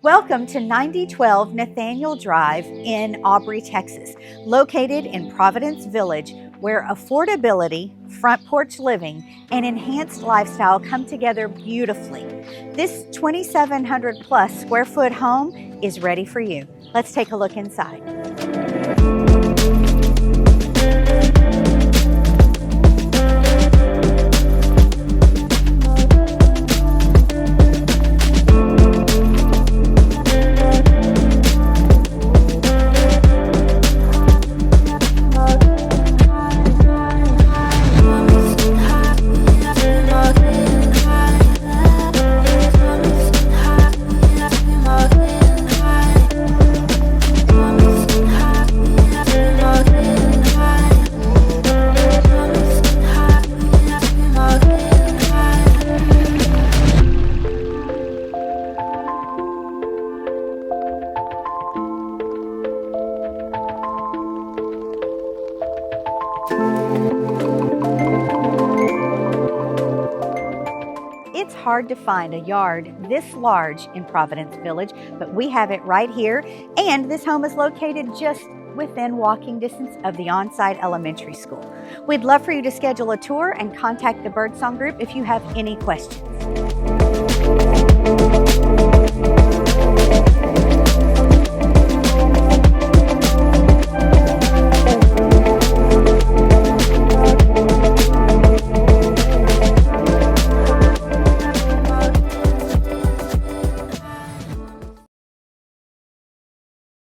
Welcome to 9012 Nathaniel Drive in Aubrey, Texas, located in Providence Village, where affordability, front porch living, and enhanced lifestyle come together beautifully. This 2,700 plus square foot home is ready for you. Let's take a look inside. It's hard to find a yard this large in Providence Village, but we have it right here, and this home is located just within walking distance of the on-site elementary school. We'd love for you to schedule a tour and contact the Birdsong Group if you have any questions.